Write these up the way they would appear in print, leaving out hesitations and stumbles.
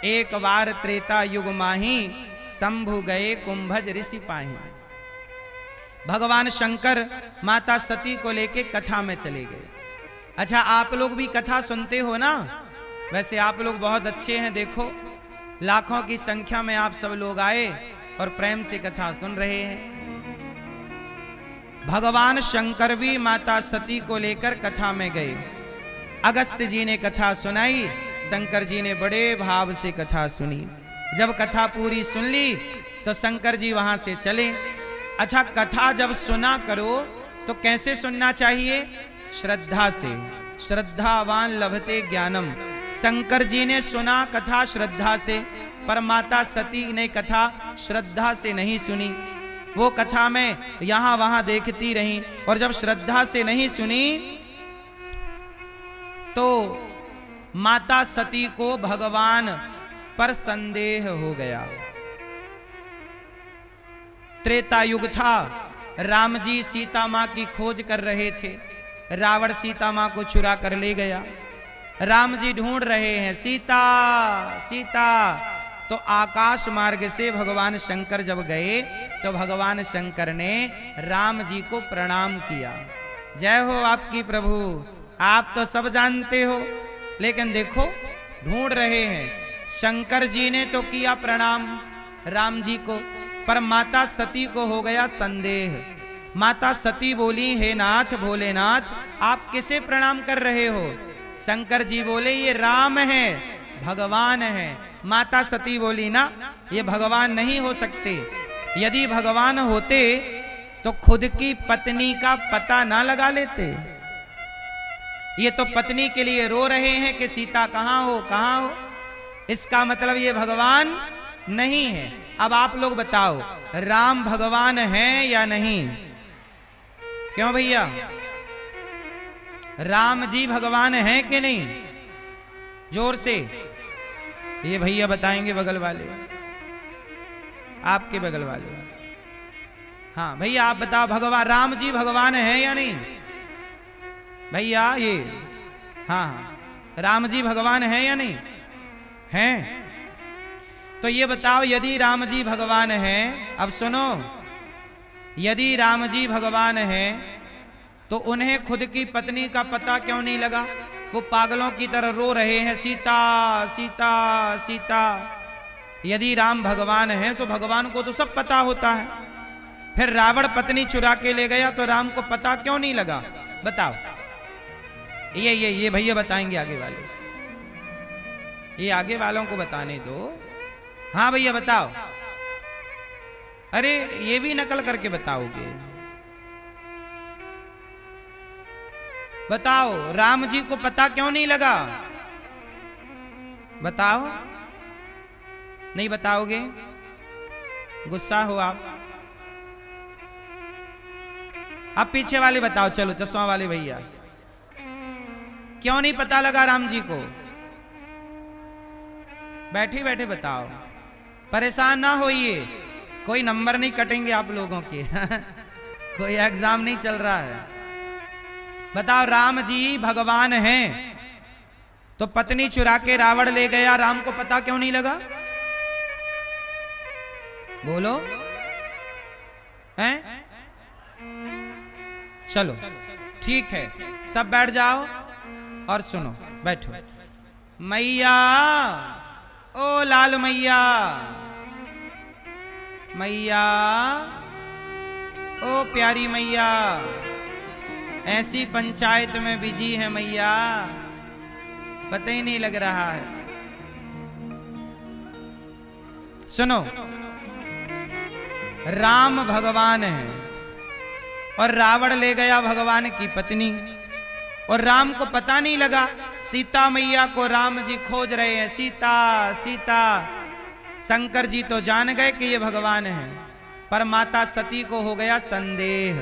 एक बार त्रेता युग माही, शंभु गए कुंभज ऋषि पाही। भगवान शंकर माता सती को लेके कथा में चले गए। अच्छा, आप लोग भी कथा सुनते हो ना? वैसे आप लोग बहुत अच्छे हैं। देखो, लाखों की संख्या में आप सब लोग आए और प्रेम से कथा सुन रहे हैं। भगवान शंकर भी माता सती को लेकर कथा में गए। अगस्त जी ने कथा सुनाई, शंकर जी ने बड़े भाव से कथा सुनी। जब कथा पूरी सुन ली तो शंकर जी वहां से चले। अच्छा, कथा जब सुना करो तो कैसे सुनना चाहिए? श्रद्धा से। श्रद्धावान लभते ज्ञानम। शंकर जी ने सुना कथा श्रद्धा से, पर माता सती ने कथा श्रद्धा से नहीं सुनी। वो कथा में यहां वहां देखती रही, और जब श्रद्धा से नहीं सुनी तो माता सती को भगवान पर संदेह हो गया। त्रेता युग था, राम जी सीता मां की खोज कर रहे थे। रावण सीता मां को चुरा कर ले गया। राम जी ढूंढ रहे हैं सीता सीता। तो आकाश मार्ग से भगवान शंकर जब गए तो भगवान शंकर ने राम जी को प्रणाम किया। जय हो आपकी प्रभु, आप तो सब जानते हो। लेकिन देखो, ढूंढ रहे हैं। शंकर जी ने तो किया प्रणाम राम जी को, पर माता सती को हो गया संदेह। माता सती बोली, हे नाथ भोलेनाथ, आप किसे प्रणाम कर रहे हो? शंकर जी बोले, ये राम है, भगवान है। माता सती बोली, ना, ये भगवान नहीं हो सकते। यदि भगवान होते तो खुद की पत्नी का पता ना लगा लेते। ये तो पत्नी के लिए रो रहे हैं कि सीता कहां हो कहां हो। इसका मतलब ये भगवान नहीं है। अब आप लोग बताओ, राम भगवान है या नहीं? क्यों भैया, राम जी भगवान है कि नहीं? जोर से ये भैया बताएंगे, बगल वाले, आपके बगल वाले। हाँ भैया, आप बताओ, भगवान राम जी भगवान है या नहीं? भैया ये, हाँ, राम जी भगवान है या नहीं? हैं? तो ये बताओ, यदि राम जी भगवान है, अब सुनो, यदि राम जी भगवान है तो उन्हें खुद की पत्नी का पता क्यों नहीं लगा? वो पागलों की तरह रो रहे हैं, सीता सीता सीता। यदि राम भगवान है तो भगवान को तो सब पता होता है। फिर रावण पत्नी चुरा के ले गया तो राम को पता क्यों नहीं लगा? बताओ। ये भैया बताएंगे, आगे वाले, ये आगे वालों को बताने दो। हाँ भैया बताओ। अरे ये भी नकल करके बताओगे? बताओ, राम जी को पता क्यों नहीं लगा? बताओ। नहीं बताओगे? गुस्सा हो आप? अब पीछे वाले बताओ, चलो चश्मा वाले भैया, क्यों नहीं पता लगा राम जी को? बैठे बैठे बताओ, परेशान ना होइए, कोई नंबर नहीं कटेंगे आप लोगों के। कोई एग्जाम नहीं चल रहा है। बताओ, राम जी भगवान हैं तो पत्नी चुरा के रावण ले गया, राम को पता क्यों नहीं लगा? बोलो। हैं? चलो ठीक है, सब बैठ जाओ और सुनो, बैठो। मैया, ओ लाल मैया, मैया, ओ प्यारी मैया, ऐसी पंचायत में बिजी है मैया, पता ही नहीं लग रहा है। सुनो, राम भगवान है और रावण ले गया भगवान की पत्नी, और राम को पता नहीं लगा। सीता मैया को राम जी खोज रहे हैं, सीता सीता। शंकर जी तो जान गए कि ये भगवान है, पर माता सती को हो गया संदेह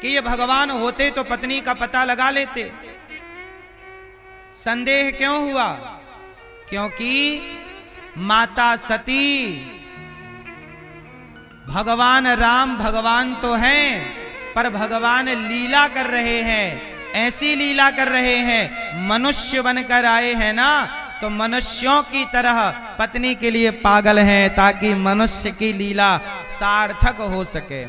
कि ये भगवान होते तो पत्नी का पता लगा लेते। संदेह क्यों हुआ? क्योंकि माता सती, भगवान राम भगवान तो हैं, पर भगवान लीला कर रहे हैं। ऐसी लीला कर रहे हैं, मनुष्य बनकर आए हैं ना, तो तो मनुष्यों की तरह पत्नी के लिए पागल हैं, ताकि मनुष्य की लीला सार्थक हो सके।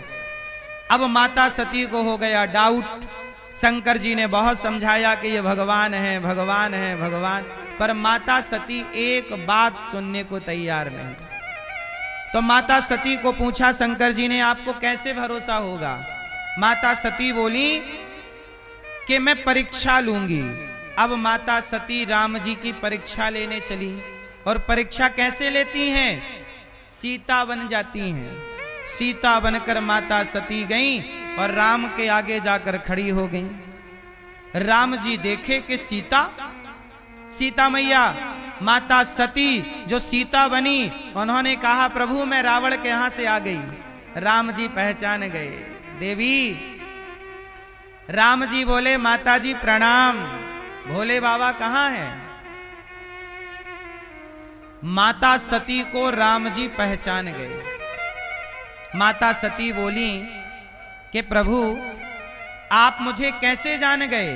अब माता सती को हो गया डाउट। शंकर जी ने बहुत समझाया कि ये भगवान है, भगवान है, भगवान, पर माता सती एक बात सुनने को तैयार नहीं। तो माता सती को पूछा शंकर जी ने, आपको कैसे भरोसा होगा? माता सती बोली कि मैं परीक्षा लूंगी। अब माता सती राम जी की परीक्षा लेने चली, और परीक्षा कैसे लेती हैं? सीता बन जाती हैं। सीता बनकर माता सती गईं और राम के आगे जाकर खड़ी हो गईं। राम जी देखे कि सीता मैया माता सती जो सीता बनी, उन्होंने कहा प्रभु मैं रावण के यहां से आ गई। राम जी पहचान गए, देवी। राम जी बोले माता जी प्रणाम। भोले बाबा कहां हैं? माता सती को राम जी पहचान गए। माता सती बोली कि प्रभु आप मुझे कैसे जान गए?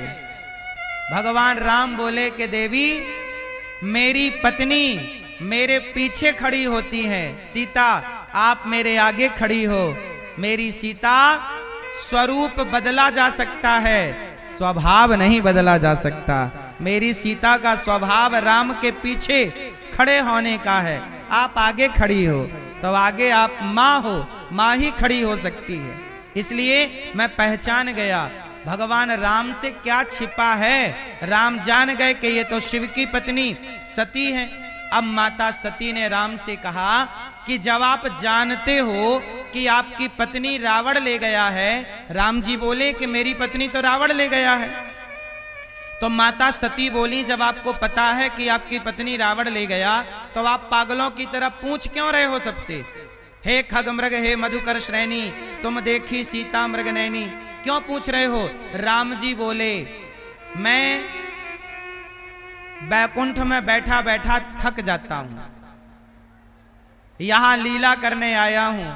भगवान राम बोले कि देवी मेरी पत्नी मेरे पीछे खड़ी होती है, सीता आप मेरे आगे खड़ी हो। मेरी सीता स्वरूप बदला जा सकता है, स्वभाव नहीं बदला जा सकता। मेरी सीता का स्वभाव राम के पीछे खड़े होने का है। आप आगे खड़ी हो तो आगे आप माँ हो, माँ ही खड़ी हो सकती है। इसलिए मैं पहचान गया भगवान राम से क्या छिपा है। राम जान गए कि ये तो शिव की पत्नी सती है। अब माता सती ने राम से कहा कि जब आप जानते हो कि आपकी पत्नी रावण ले गया है, राम जी बोले कि मेरी पत्नी तो रावण ले गया है। तो माता सती बोली जब आपको पता है कि आपकी पत्नी रावण ले गया, तो आप पागलों की तरह पूछ क्यों रहे हो सबसे? हे खग मृग हे मधुकर श्रेणी, तुम देखी सीता मृग नैनी, क्यों पूछ रहे हो? राम जी बोले मैं बैकुंठ में बैठा बैठा थक जाता हूं, यहां लीला करने आया हूं,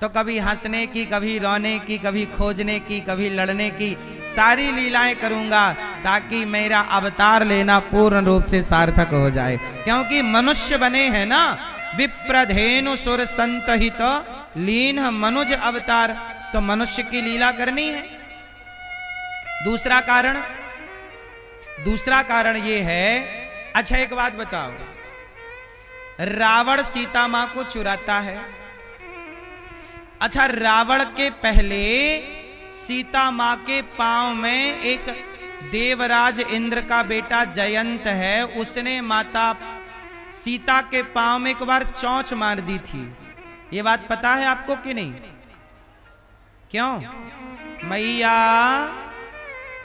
तो कभी हंसने की, कभी रोने की, कभी खोजने की, कभी लड़ने की, सारी लीलाएं करूंगा ताकि मेरा अवतार लेना पूर्ण रूप से सार्थक हो जाए। क्योंकि मनुष्य बने हैं ना, विप्रधेनु सुर संतहित लीन मनुज अवतार, तो मनुष्य की लीला करनी है। दूसरा कारण ये है। अच्छा एक बात बताओ, रावण सीता मां को चुराता है। अच्छा रावण के पहले सीता मां के पांव में एक देवराज इंद्र का बेटा जयंत है, उसने माता सीता के पांव में एक बार चोंच मार दी थी। ये बात पता है आपको कि नहीं? क्यों? मैया,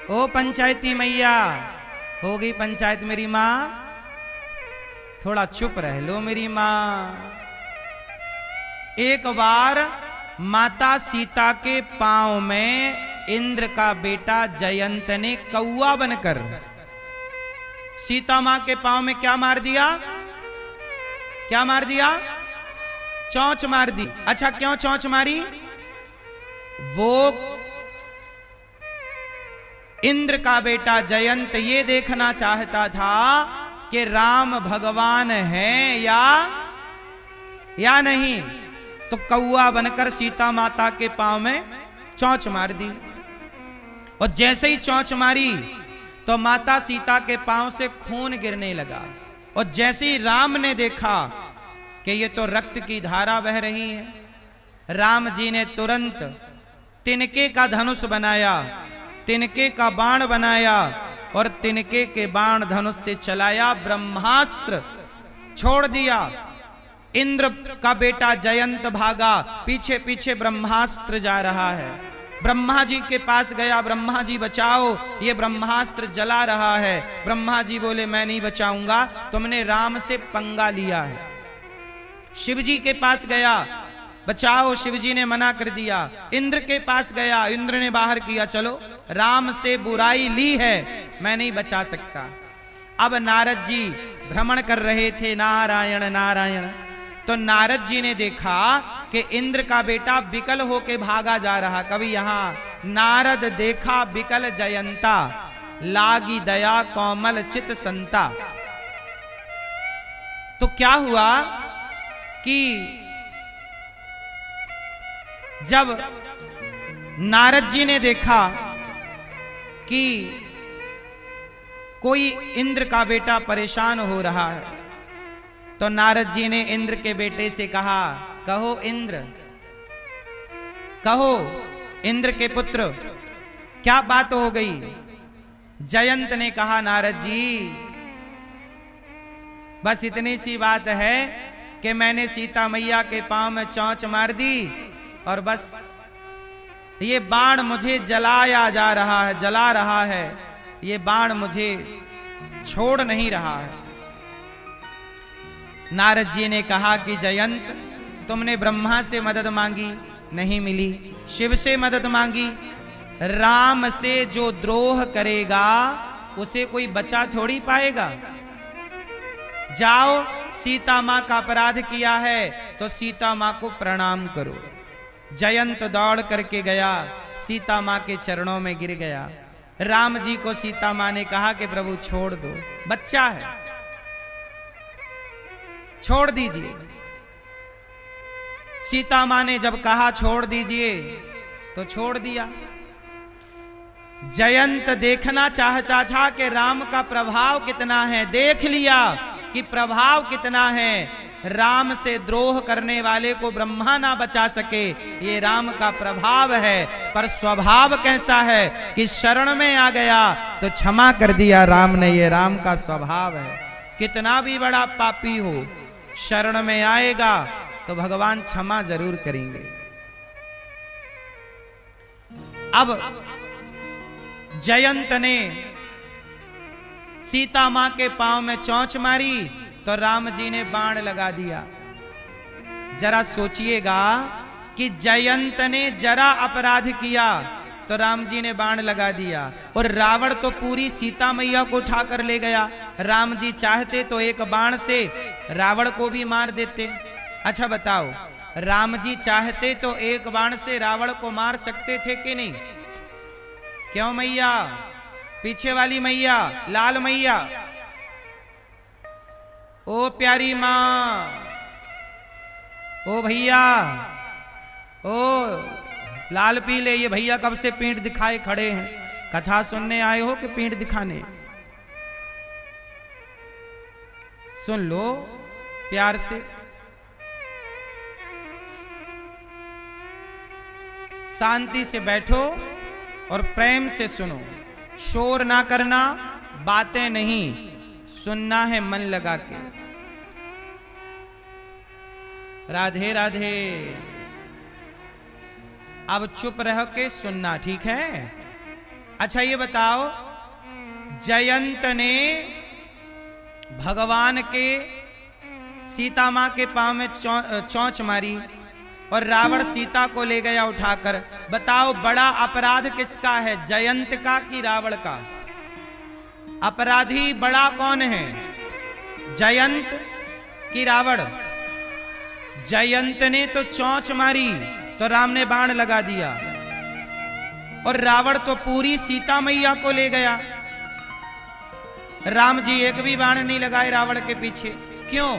ओ पंचायती मैया, हो गई पंचायत मेरी मां? थोड़ा चुप रह लो मेरी मां। एक बार माता सीता के पांव में इंद्र का बेटा जयंत ने कौआ बनकर सीता मां के पांव में क्या मार दिया? क्या मार दिया? चोंच मार दी। अच्छा क्यों चोंच मारी? वो इंद्र का बेटा जयंत ये देखना चाहता था कि राम भगवान हैं या नहीं। तो कौआ बनकर सीता माता के पांव में चोंच मार दी, और जैसे ही चोंच मारी तो माता सीता के पांव से खून गिरने लगा। और जैसे ही राम ने देखा कि ये तो रक्त की धारा बह रही है, राम जी ने तुरंत तिनके का धनुष बनाया, तिनके का बाण बनाया, और तिनके के बाण धनुष से चलाया, ब्रह्मास्त्र छोड़ दिया। इंद्र का बेटा जयंत भागा, पीछे पीछे ब्रह्मास्त्र जा रहा है। ब्रह्मा जी के पास गया, ब्रह्मा जी बचाओ, ये ब्रह्मास्त्र जला रहा है। ब्रह्मा जी बोले मैं नहीं बचाऊंगा, तुमने राम से पंगा लिया है। शिव जी के पास गया, बचाओ, शिव जी ने मना कर दिया। इंद्र के पास गया, इंद्र ने बाहर किया, चलो राम से बुराई ली है, मैं नहीं बचा सकता। अब नारद जी भ्रमण कर रहे थे, नारायण नारायण। तो नारद जी ने देखा कि इंद्र का बेटा बिकल होके भागा जा रहा। कभी यहां नारद देखा बिकल जयंता, लागी दया कोमल चित संता। तो क्या हुआ कि जब नारद जी ने देखा कि कोई इंद्र का बेटा परेशान हो रहा है, तो नारद जी ने इंद्र के बेटे से कहा, कहो इंद्र, कहो इंद्र के पुत्र, क्या बात हो गई? जयंत ने कहा, नारद जी बस इतनी सी बात है कि मैंने सीता मैया के पांव में चोंच मार दी और बस ये बाण मुझे जलाया जा रहा है, जला रहा है, ये बाण मुझे छोड़ नहीं रहा है। नारद जी ने कहा कि जयंत, तुमने ब्रह्मा से मदद मांगी, नहीं मिली। शिव से मदद मांगी, राम से जो द्रोह करेगा उसे कोई बचा थोड़ी पाएगा। जाओ, सीता मां का अपराध किया है तो सीता मां को प्रणाम करो। जयंत दौड़ करके गया, सीता मां के चरणों में गिर गया। राम जी को सीता मां ने कहा कि प्रभु छोड़ दो, बच्चा है, छोड़ दीजिए। सीता मां ने जब कहा छोड़ दीजिए तो छोड़ दिया। जयंत देखना चाहता था कि राम का प्रभाव कितना है, देख लिया कि प्रभाव कितना है। राम से द्रोह करने वाले को ब्रह्मा ना बचा सके, ये राम का प्रभाव है। पर स्वभाव कैसा है कि शरण में आ गया तो क्षमा कर दिया राम ने, ये राम का स्वभाव है। कितना भी बड़ा पापी हो, शरण में आएगा तो भगवान क्षमा जरूर करेंगे। अब जयंत ने सीता मां के पांव में चोंच मारी तो राम जी ने बाण लगा दिया। जरा सोचिएगा कि जयंत ने जरा अपराध किया तो राम जी ने बाण लगा दिया, और रावण तो पूरी सीता मैया को उठा कर ले गया। राम जी चाहते तो एक बाण से रावण को भी मार देते। अच्छा बताओ, राम जी चाहते तो एक बाण से रावण को मार सकते थे कि नहीं? क्यों मैया, पीछे वाली मैया, लाल मैया, ओ प्यारी मां, ओ भैया, ओ लाल पीले, ये भैया कब से पीठ दिखाए खड़े हैं? कथा सुनने आए हो कि पीठ दिखाने? सुन लो प्यार से। शांति से बैठो और प्रेम से सुनो, शोर ना करना, बातें नहीं, सुनना है मन लगा के। राधे राधे। अब चुप रह के सुनना, ठीक है? अच्छा ये बताओ, जयंत ने भगवान के सीता मां के पांव में चोंच मारी और रावण सीता को ले गया उठाकर। बताओ बड़ा अपराध किसका है, जयंत का कि रावण का? अपराधी बड़ा कौन है, जयंत कि रावण? जयंत ने तो चोंच मारी तो राम ने बाण लगा दिया, और रावण तो पूरी सीता मैया को ले गया। राम जी एक भी बाण नहीं लगाए रावण के पीछे। क्यों?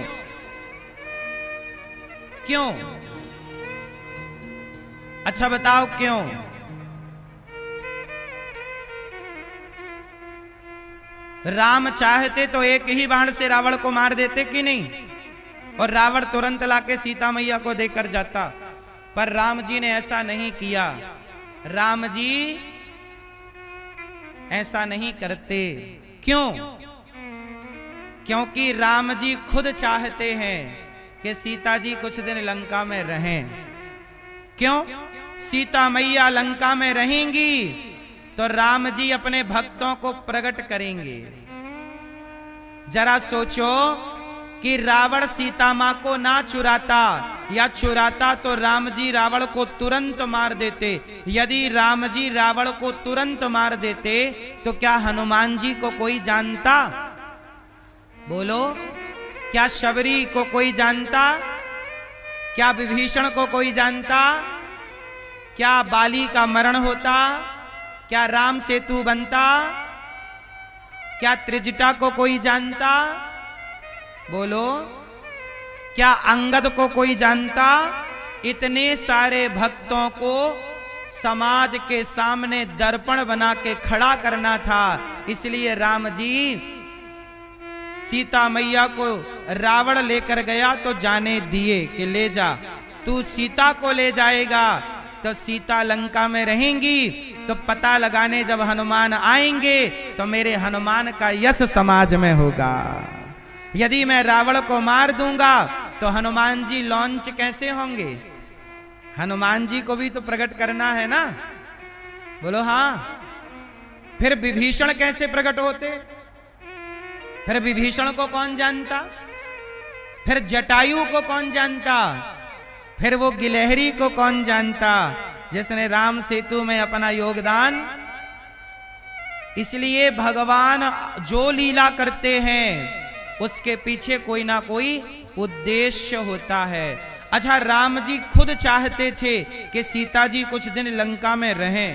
क्यों? अच्छा बताओ क्यों? राम चाहते तो एक ही बाण से रावण को मार देते कि नहीं, और रावण तुरंत लाके सीता मैया को देकर जाता। पर राम जी ने ऐसा नहीं किया। राम जी ऐसा नहीं करते। क्यों? क्योंकि राम जी खुद चाहते हैं कि सीता जी कुछ दिन लंका में रहें। क्यों? सीता मैया लंका में रहेंगी तो राम जी अपने भक्तों को प्रकट करेंगे। जरा सोचो कि रावण सीता मां को ना चुराता, या चुराता तो राम जी रावण को तुरंत मार देते। यदि राम जी रावण को तुरंत मार देते तो क्या हनुमान जी को कोई जानता? बोलो, क्या शबरी को कोई जानता? क्या विभीषण को कोई जानता? क्या बाली का मरण होता? क्या राम सेतु बनता? क्या त्रिजटा को कोई जानता? बोलो, क्या अंगद को कोई जानता? इतने सारे भक्तों को समाज के सामने दर्पण बना के खड़ा करना था, इसलिए राम जी सीता मैया को रावण लेकर गया तो जाने दिए कि ले जा, तू सीता को ले जाएगा तो सीता लंका में रहेंगी, तो पता लगाने जब हनुमान आएंगे तो मेरे हनुमान का यश समाज में होगा। यदि मैं रावण को मार दूंगा तो हनुमान जी लॉन्च कैसे होंगे? हनुमान जी को भी तो प्रकट करना है ना, बोलो हाँ। फिर विभीषण कैसे प्रकट होते? फिर विभीषण को कौन जानता? फिर जटायु को कौन जानता? फिर वो गिलहरी को कौन जानता जिसने राम सेतु में अपना योगदान। इसलिए भगवान जो लीला करते हैं उसके पीछे कोई ना कोई उद्देश्य होता है। अच्छा, राम जी खुद चाहते थे कि सीता जी कुछ दिन लंका में रहें।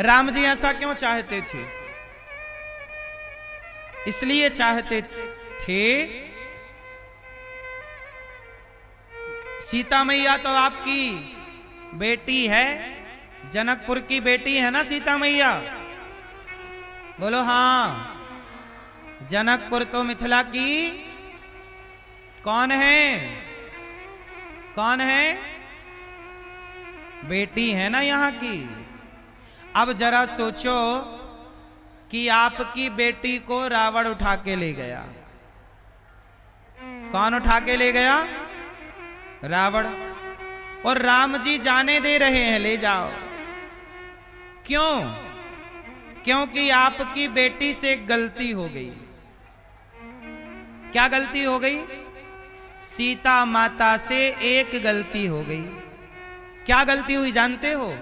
राम जी ऐसा क्यों चाहते थे? इसलिए चाहते थे, सीता मैया तो आपकी बेटी है, जनकपुर की बेटी है ना सीता मैया, बोलो हाँ। जनकपुर तो मिथिला की कौन है? कौन है? बेटी है ना यहाँ की। अब जरा सोचो कि आपकी बेटी को रावण उठा के ले गया। कौन उठा के ले गया? रावण। और राम जी जाने दे रहे हैं, ले जाओ। क्यों? क्योंकि आपकी बेटी से गलती हो गई। क्या गलती हो गई? सीता माता से एक गलती हो गई। क्या गलती हुई जानते हो?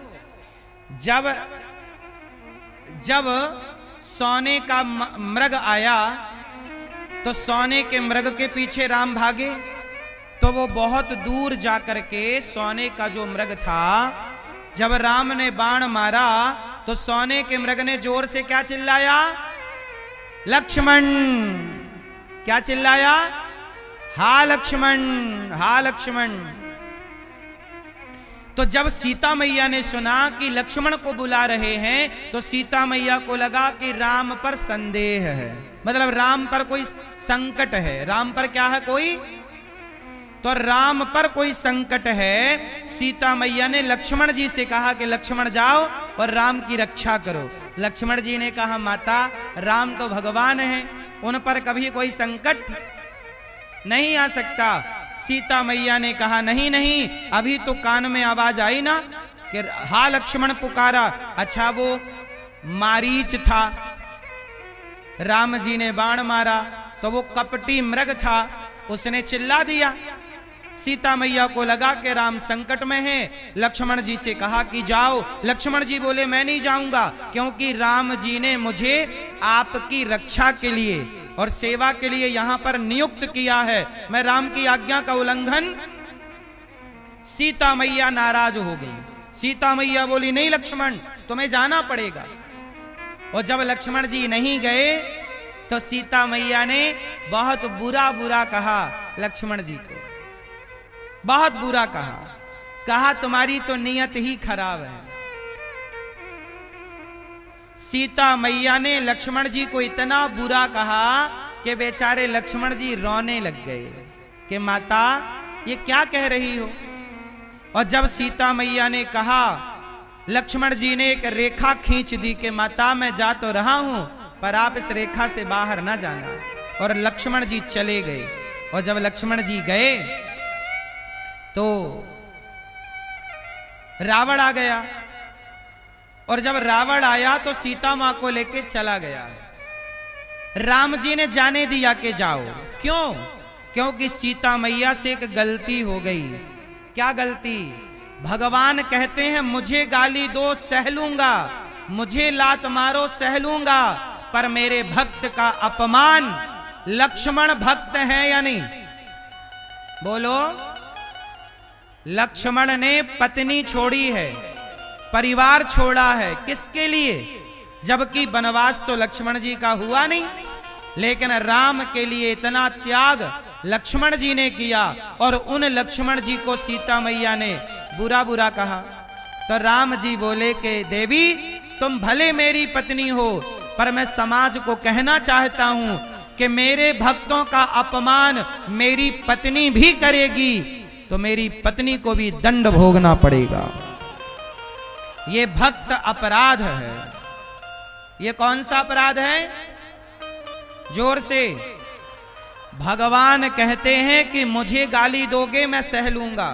जब सोने का मृग आया तो सोने के मृग के पीछे राम भागे, तो वो बहुत दूर जाकर के सोने का जो मृग था, जब राम ने बाण मारा तो सोने के मृग ने जोर से क्या चिल्लाया? लक्ष्मण। क्या चिल्लाया? हा लक्ष्मण, हा लक्ष्मण। तो जब सीता मैया ने सुना कि लक्ष्मण को बुला रहे हैं तो सीता मैया को लगा कि राम पर संदेह है, मतलब राम पर कोई संकट है। राम पर क्या है? कोई, तो राम पर कोई संकट है। सीता मैया ने लक्ष्मण जी से कहा कि लक्ष्मण जाओ और राम की रक्षा करो। लक्ष्मण जी ने कहा माता, राम तो भगवान हैं, उन पर कभी कोई संकट नहीं आ सकता। सीता मैया ने कहा नहीं नहीं, अभी तो कान में आवाज आई ना कि हा लक्ष्मण पुकारा। अच्छा, वो मारीच था, राम जी ने बाण मारा तो वो कपटी मृग था, उसने चिल्ला दिया। सीता मैया को लगा कि राम संकट में है। लक्ष्मण जी से कहा कि जाओ। लक्ष्मण जी बोले मैं नहीं जाऊंगा, क्योंकि राम जी ने मुझे आपकी रक्षा के लिए और सेवा के लिए यहां पर नियुक्त किया है, मैं राम की आज्ञा का उल्लंघन। सीता मैया नाराज हो गई। सीता मैया बोली नहीं लक्ष्मण, तुम्हें जाना पड़ेगा। और जब लक्ष्मण जी नहीं गए तो सीता मैया ने बहुत बुरा बुरा कहा लक्ष्मण जी को, बहुत बुरा कहा तुम्हारी तो नीयत ही खराब है। सीता मैया ने लक्ष्मण जी को इतना बुरा कहा कि बेचारे लक्ष्मण जी रोने लग गए कि माता ये क्या कह रही हो। और जब सीता मैया ने कहा, लक्ष्मण जी ने एक रेखा खींच दी कि माता मैं जा तो रहा हूं पर आप इस रेखा से बाहर ना जाना। और लक्ष्मण जी चले गए। और जब लक्ष्मण जी गए तो रावण आ गया। और जब रावण आया तो सीता मां को लेके चला गया। राम जी ने जाने दिया कि जाओ। क्यों? क्योंकि सीता मैया से एक गलती हो गई। क्या गलती? भगवान कहते हैं मुझे गाली दो सह लूंगा, मुझे लात मारो सह लूंगा, पर मेरे भक्त का अपमान। लक्ष्मण भक्त है या नहीं? बोलो। लक्ष्मण ने पत्नी छोड़ी है, परिवार छोड़ा है, किसके लिए? जबकि वनवास तो लक्ष्मण जी का हुआ नहीं, लेकिन राम के लिए इतना त्याग लक्ष्मण जी ने किया और उन लक्ष्मण जी को सीता मैया ने बुरा बुरा कहा। तो राम जी बोले कि देवी तुम भले मेरी पत्नी हो, पर मैं समाज को कहना चाहता हूं कि मेरे भक्तों का अपमान मेरी पत्नी भी करेगी तो मेरी पत्नी को भी दंड भोगना पड़ेगा। ये भक्त अपराध है। ये कौन सा अपराध है? जोर से। भगवान कहते हैं कि मुझे गाली दोगे मैं सह लूंगा,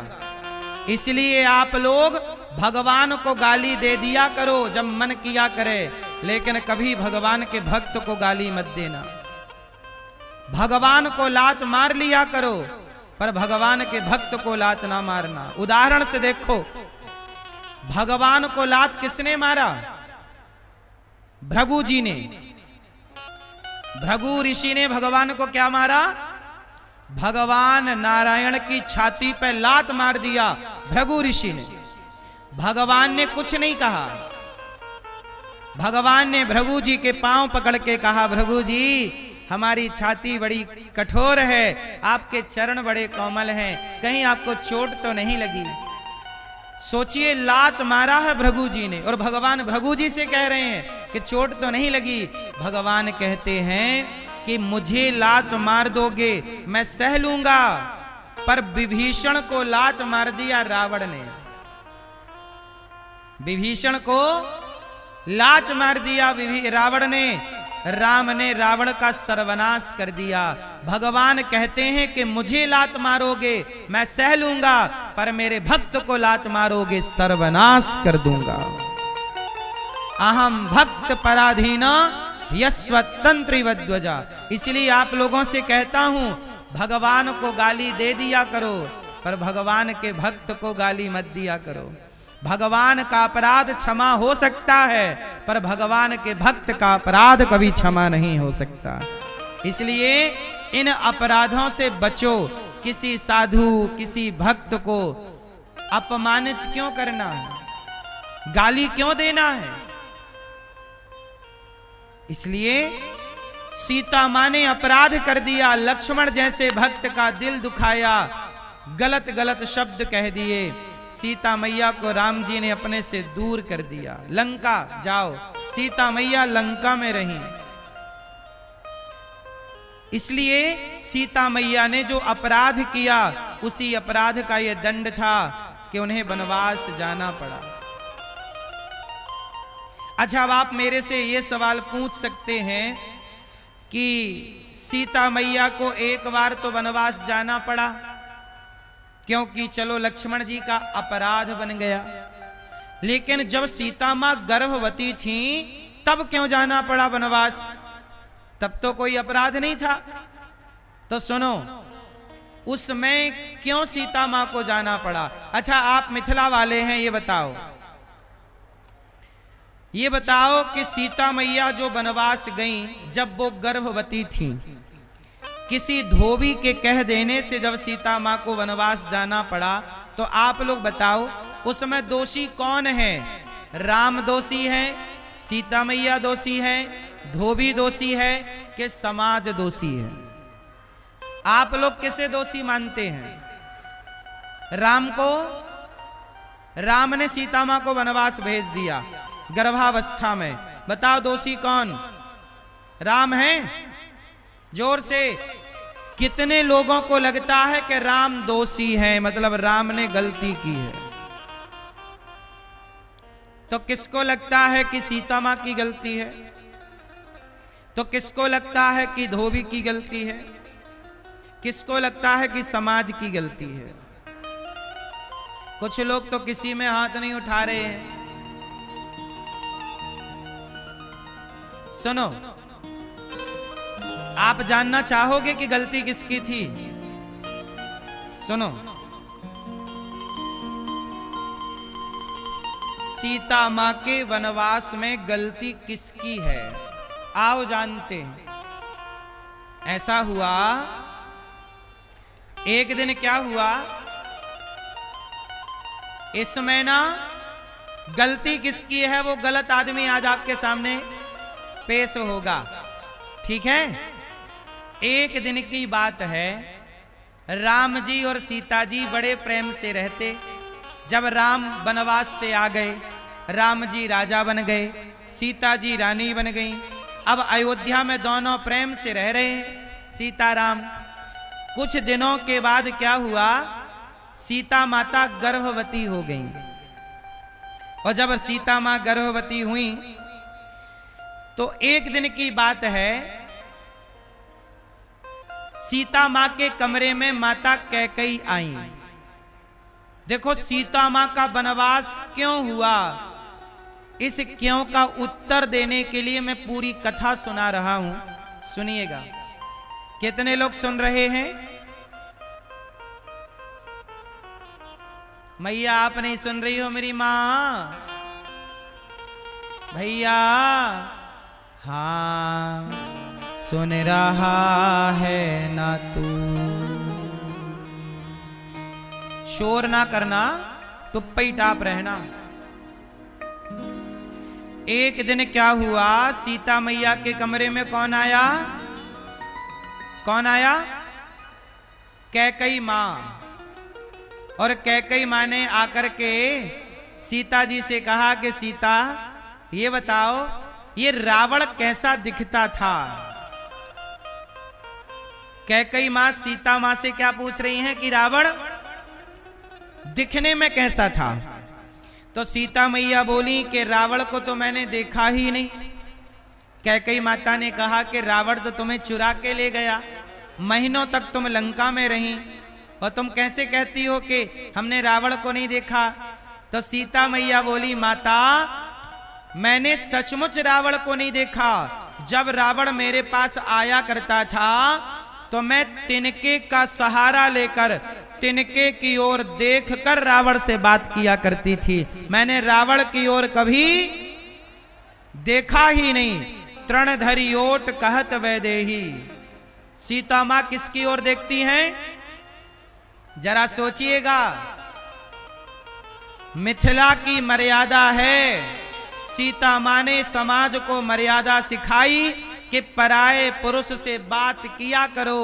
इसलिए आप लोग भगवान को गाली दे दिया करो जब मन किया करे, लेकिन कभी भगवान के भक्त को गाली मत देना। भगवान को लात मार लिया करो, पर भगवान के भक्त को लात ना मारना। उदाहरण से देखो, भगवान को लात किसने मारा? भृगु जी ने। भृगु ऋषि ने भगवान को क्या मारा? भगवान नारायण की छाती पर लात मार दिया भृगु ऋषि ने। भगवान ने कुछ नहीं कहा। भगवान ने भृगु जी के पांव पकड़ के कहा, भृगु जी हमारी छाती बड़ी कठोर है, आपके चरण बड़े कोमल हैं, कहीं आपको चोट तो नहीं लगी? सोचिए, लात मारा है भृगु जी ने और भगवान भृगु जी से कह रहे हैं कि चोट तो नहीं लगी। भगवान कहते हैं कि मुझे लात मार दोगे मैं सह लूंगा, पर विभीषण को लात मार दिया रावण ने। विभीषण को लात मार दिया रावण ने। राम ने रावण का सर्वनाश कर दिया। भगवान कहते हैं कि मुझे लात मारोगे मैं सह लूंगा, पर मेरे भक्त को लात मारोगे सर्वनाश कर दूंगा। अहम भक्त पराधीना यस्वतंत्र वध्वजा। इसलिए आप लोगों से कहता हूं, भगवान को गाली दे दिया करो, पर भगवान के भक्त को गाली मत दिया करो। भगवान का अपराध क्षमा हो सकता है, पर भगवान के भक्त का अपराध कभी क्षमा नहीं हो सकता। इसलिए इन अपराधों से बचो। किसी साधु किसी भक्त को अपमानित क्यों करना है? गाली क्यों देना है? इसलिए सीता मां ने अपराध कर दिया, लक्ष्मण जैसे भक्त का दिल दुखाया, गलत गलत शब्द कह दिए। सीता मैया को राम जी ने अपने से दूर कर दिया। लंका जाओ, सीता मैया लंका में रही। इसलिए सीता मैया ने जो अपराध किया, उसी अपराध का यह दंड था कि उन्हें वनवास जाना पड़ा। अच्छा, अब आप मेरे से यह सवाल पूछ सकते हैं कि सीता मैया को एक बार तो वनवास जाना पड़ा, क्योंकि चलो लक्ष्मण जी का अपराध बन गया, लेकिन जब सीता मां गर्भवती थी तब क्यों जाना पड़ा वनवास? तब तो कोई अपराध नहीं था। तो सुनो, उसमें क्यों सीता मां को जाना पड़ा? अच्छा, आप मिथिला वाले हैं, ये बताओ कि सीता मैया जो वनवास गईं, जब वो गर्भवती थी, किसी धोबी के कह देने से जब सीता मां को वनवास जाना पड़ा, तो आप लोग बताओ उसमें दोषी कौन है? राम दोषी है, सीता मैया दोषी है, धोबी दोषी है कि समाज दोषी है? आप लोग किसे दोषी मानते हैं? राम को? राम ने सीता मां को वनवास भेज दिया गर्भावस्था में। बताओ दोषी कौन? राम है? जोर से। कितने लोगों को लगता है कि राम दोषी है, मतलब राम ने गलती की है? तो किसको लगता है कि सीता मां की गलती है? तो किसको लगता है कि धोबी की गलती है? किसको लगता है कि समाज की गलती है? कुछ लोग तो किसी में हाथ नहीं उठा रहे हैं। सुनो, आप जानना चाहोगे कि गलती किसकी थी? सुनो, सीता मां के वनवास में गलती किसकी है? आओ जानते हैं। ऐसा हुआ, एक दिन क्या हुआ, इसमें ना गलती किसकी है वो गलत आदमी आज आपके सामने पेश होगा, ठीक है? एक दिन की बात है, राम जी और सीता जी बड़े प्रेम से रहते। जब राम वनवास से आ गए, राम जी राजा बन गए, सीता जी रानी बन गई। अब अयोध्या में दोनों प्रेम से रह रहे हैं सीताराम। कुछ दिनों के बाद क्या हुआ, सीता माता गर्भवती हो गई। और जब सीता मां गर्भवती हुई तो एक दिन की बात है, सीता मां के कमरे में माता कैकेयी आई। देखो सीता मां का वनवास क्यों हुआ, इस क्यों का उत्तर देने के लिए मैं पूरी कथा सुना रहा हूं, सुनिएगा। कितने लोग सुन रहे हैं? मैया आप नहीं सुन रही हो मेरी मां? भैया हाँ सुन रहा है ना तू? शोर ना करना, टुप्पा ही टाप रहना। एक दिन क्या हुआ, सीता मैया के कमरे में कौन आया? कौन आया? कैकेयी मां। और कैकेयी मां ने आकर के सीता जी से कहा कि सीता ये बताओ, ये रावण कैसा दिखता था? कैकेयी मां सीता मां से क्या पूछ रही हैं कि रावण दिखने में कैसा था? तो सीता मैया बोली कि रावण को तो मैंने देखा ही नहीं। कैकेयी माता ने कहा कि रावण तो तुम्हें चुरा के ले गया, महीनों तक तुम लंका में रही, और तुम कैसे कहती हो कि हमने रावण को नहीं देखा? तो सीता मैया बोली माता मैंने सचमुच रावण को नहीं देखा। जब रावण मेरे पास आया करता था तो मैं तिनके का सहारा लेकर तिनके की ओर देखकर रावण से बात किया करती थी। मैंने रावण की ओर कभी देखा ही नहीं। तृणधरी ओट कहत वैदेही। सीता मां किसकी ओर देखती हैं? जरा सोचिएगा। मिथिला की मर्यादा है, सीता मां ने समाज को मर्यादा सिखाई कि पराये पुरुष से बात किया करो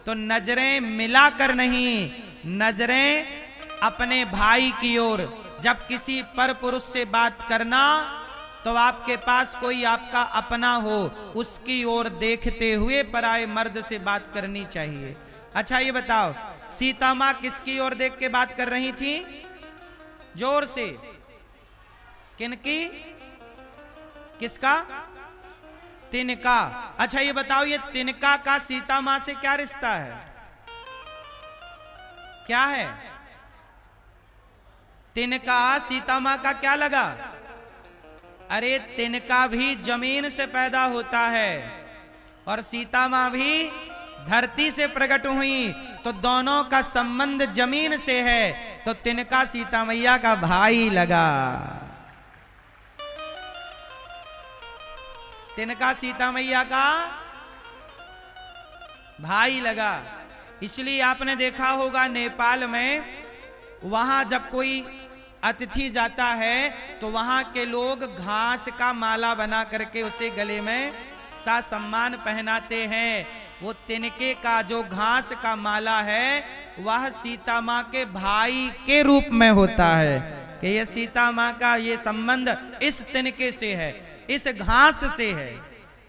तो नजरें मिलाकर नहीं, नजरें अपने भाई की ओर। जब किसी पर पुरुष से बात करना तो आपके पास कोई आपका अपना हो, उसकी ओर देखते हुए पराये मर्द से बात करनी चाहिए। अच्छा ये बताओ, सीता मां किसकी ओर देख के बात कर रही थी? जोर से। किनकी? किसका? तिनका। अच्छा ये बताओ, ये तिनका का सीता मां से क्या रिश्ता है? क्या है? तिनका सीता मां का क्या लगा? अरे तिनका भी जमीन से पैदा होता है और सीता मां भी धरती से प्रकट हुई, तो दोनों का संबंध जमीन से है, तो तिनका सीता मैया का भाई लगा। तिनका सीता मैया का भाई लगा। इसलिए आपने देखा होगा नेपाल में, वहां जब कोई अतिथि जाता है तो वहां के लोग घास का माला बना करके उसे गले में सा सम्मान पहनाते हैं। वो तिनके का जो घास का माला है वह सीता मां के भाई के रूप में होता है कि ये सीता मां का ये संबंध इस तिनके से है, इस घास से है।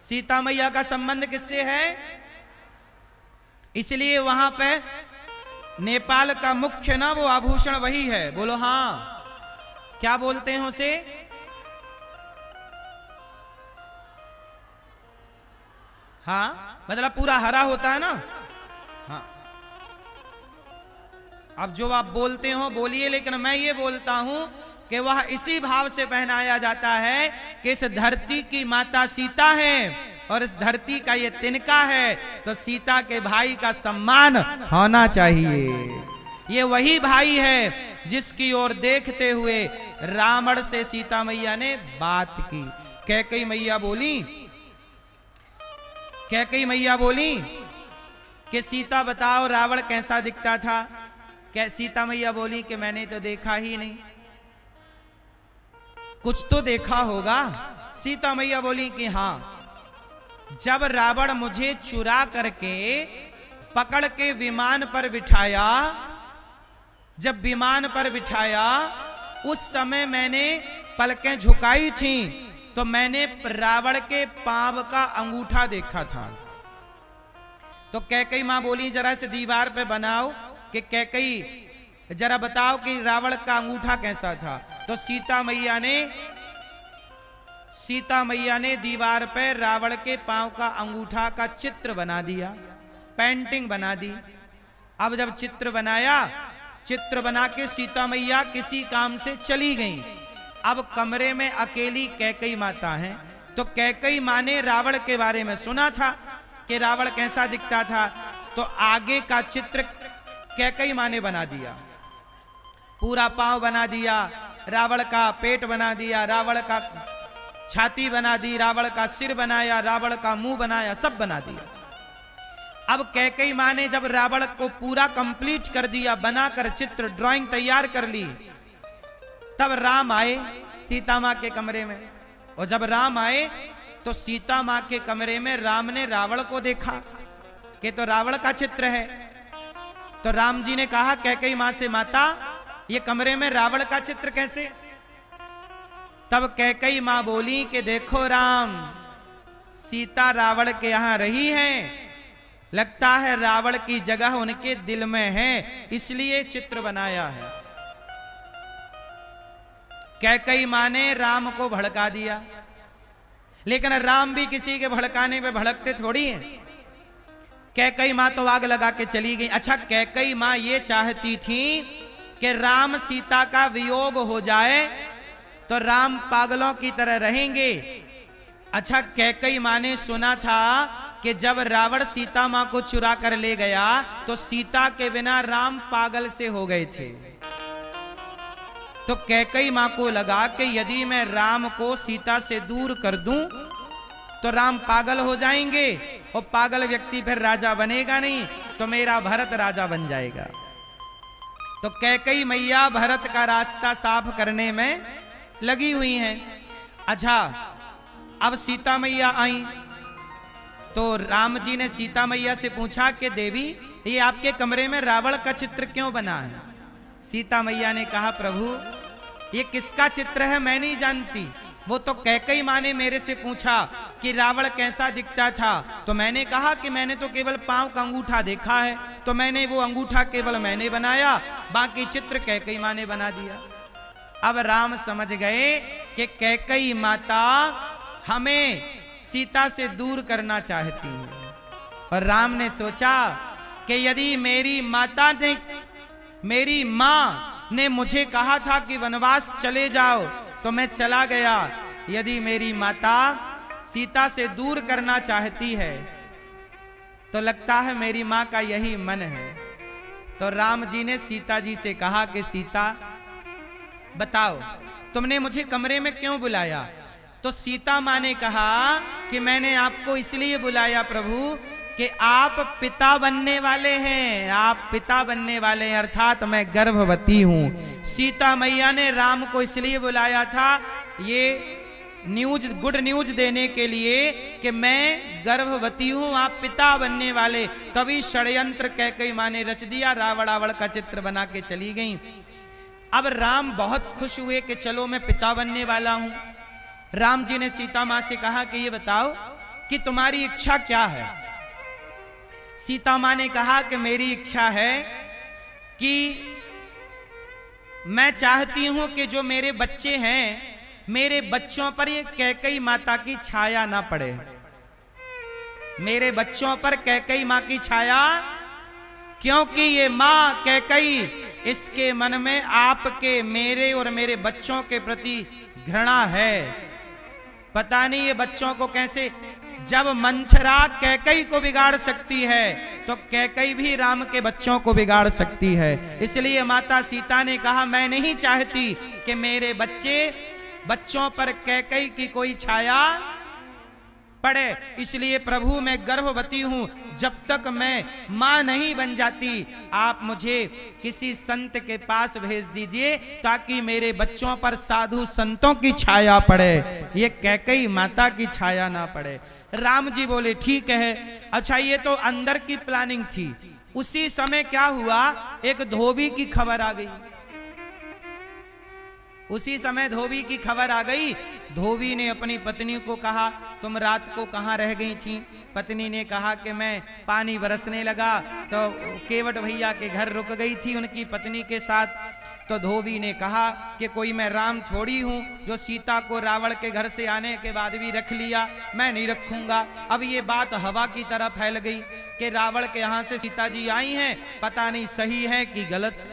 सीता मैया का संबंध किससे है? इसलिए वहां पे नेपाल का मुख्य ना वो आभूषण वही है। बोलो हाँ, क्या बोलते हैं उसे? हाँ मतलब पूरा हरा होता है ना। हाँ अब जो आप बोलते हो बोलिए, लेकिन मैं ये बोलता हूं कि वह इसी भाव से पहनाया जाता है कि इस धरती की माता सीता है और इस धरती का ये तिनका है, तो सीता के भाई का सम्मान होना चाहिए। ये वही भाई है जिसकी ओर देखते हुए रावण से सीता मैया ने बात की। कैकेयी मैया बोली, कैकेयी मैया बोली कि सीता बताओ रावण कैसा दिखता था? क्या सीता मैया बोली कि मैंने तो देखा ही नहीं। कुछ तो देखा होगा। सीता मैया बोली कि हाँ, जब रावण मुझे चुरा करके पकड़ के विमान पर बिठाया। जब विमान पर बिठाया उस समय मैंने पलकें झुकाई थी तो मैंने रावण के पांव का अंगूठा देखा था। तो कैकई मां बोली जरा से दीवार पे बनाओ कि कैकई जरा बताओ कि रावण का अंगूठा कैसा था। तो सीता मैया ने दीवार पे रावण के पांव का अंगूठा का चित्र बना दिया, पेंटिंग बना दी। अब जब चित्र बनाया, चित्र बना के सीता मैया किसी काम से चली गई। अब कमरे में अकेली कैकई माता है। तो कैकई मां ने रावण के बारे में सुना था कि रावण कैसा दिखता था, तो आगे का चित्र कैकई मां ने बना दिया। पूरा पांव बना दिया, रावण का पेट बना दिया, रावण का छाती बना दी, रावण का सिर बनाया, रावण का मुंह बनाया, सब बना दिया। अब कैकई मां ने जब रावण को पूरा कंप्लीट कर दिया, बनाकर चित्र ड्राइंग तैयार कर ली, तब राम आए सीता मां के कमरे में। और जब राम आए तो सीता मां के कमरे में राम ने रावण को देखा कि तो रावण का चित्र है। तो राम जी ने कहा कैकई मां से, माता ये कमरे में रावण का चित्र कैसे? तब कैकई मां बोली कि देखो राम, सीता रावण के यहां रही है, लगता है रावण की जगह उनके दिल में है, इसलिए चित्र बनाया है। कैकई मां ने राम को भड़का दिया, लेकिन राम भी किसी के भड़काने पे भड़कते थोड़ी हैं। कैकई मां तो आग लगा के चली गई। अच्छा, कैकई मां ये चाहती थी कि राम सीता का वियोग हो जाए तो राम पागलों की तरह रहेंगे। अच्छा, कैकई मां ने सुना था कि जब रावण सीता मां को चुरा कर ले गया तो सीता के बिना राम पागल से हो गए थे। तो कैकई मां को लगा कि यदि मैं राम को सीता से दूर कर दूं तो राम पागल हो जाएंगे, और पागल व्यक्ति फिर राजा बनेगा नहीं, तो मेरा भरत राजा बन जाएगा। तो कैकई मैया भरत का रास्ता साफ करने में लगी हुई हैं। अच्छा, अब सीता मैया आई तो राम जी ने सीता मैया से पूछा कि देवी, ये आपके कमरे में रावण का चित्र क्यों बना है? सीता मैया ने कहा, प्रभु ये किसका चित्र है मैं नहीं जानती, वो तो कैकई मां ने मेरे से पूछा कि रावण कैसा दिखता था, तो मैंने कहा कि मैंने तो केवल पांव का अंगूठा देखा है, तो मैंने वो अंगूठा केवल मैंने बनाया, बाकी चित्र कैकई मां ने बना दिया। अब राम समझ गए कि कैकई माता हमें सीता से दूर करना चाहती है। और राम ने सोचा कि यदि मेरी मां ने मुझे कहा था कि वनवास चले जाओ तो मैं चला गया, यदि मेरी माता सीता से दूर करना चाहती है तो लगता है मेरी मां का यही मन है। तो राम जी ने सीता जी से कहा कि सीता बताओ तुमने मुझे कमरे में क्यों बुलाया? तो सीता मां ने कहा कि मैंने आपको इसलिए बुलाया प्रभु कि आप पिता बनने वाले हैं, आप पिता बनने वाले हैं, अर्थात मैं गर्भवती हूं। सीता मैया ने राम को इसलिए बुलाया था ये गुड न्यूज देने के लिए कि मैं गर्भवती हूं, आप पिता बनने वाले। तभी षड्यंत्र कैकई मां ने रच दिया, रावण का चित्र बना के चली गई। अब राम बहुत खुश हुए कि चलो मैं पिता बनने वाला हूं। राम जी ने सीता मां से कहा कि ये बताओ कि तुम्हारी इच्छा क्या है? सीता मां ने कहा कि मेरी इच्छा है कि मैं चाहती हूं कि जो मेरे बच्चे हैं, मेरे बच्चों पर ये कैकई माता की छाया ना पड़े। मेरे बच्चों पर कैकई मां की छाया, क्योंकि ये मां कैकई इसके मन में आपके, मेरे और मेरे बच्चों के प्रति घृणा है। पता नहीं ये बच्चों को कैसे, जब मंथरा कैकई को बिगाड़ सकती है तो कैकई भी राम के बच्चों को बिगाड़ सकती है। इसलिए माता सीता ने कहा मैं नहीं चाहती कि मेरे बच्चों पर कैकई की कोई छाया पड़े, इसलिए प्रभु मैं गर्भवती हूं, जब तक मैं मां नहीं बन जाती आप मुझे किसी संत के पास भेज दीजिए ताकि मेरे बच्चों पर साधु संतों की छाया पड़े, ये कैकेयी माता की छाया ना पड़े। राम जी बोले ठीक है। अच्छा, ये तो अंदर की प्लानिंग थी। उसी समय क्या हुआ, एक धोबी की खबर आ गई। उसी समय धोबी की खबर आ गई। धोबी ने अपनी पत्नी को कहा तुम रात को कहाँ रह गई थी? पत्नी ने कहा कि मैं पानी बरसने लगा तो केवट भैया के घर रुक गई थी उनकी पत्नी के साथ। तो धोबी ने कहा कि कोई मैं राम थोड़ी हूं जो सीता को रावण के घर से आने के बाद भी रख लिया, मैं नहीं रखूंगा। अब ये बात हवा की तरह फैल गई कि रावण के यहां से सीता जी आई हैं, पता नहीं सही है कि गलत।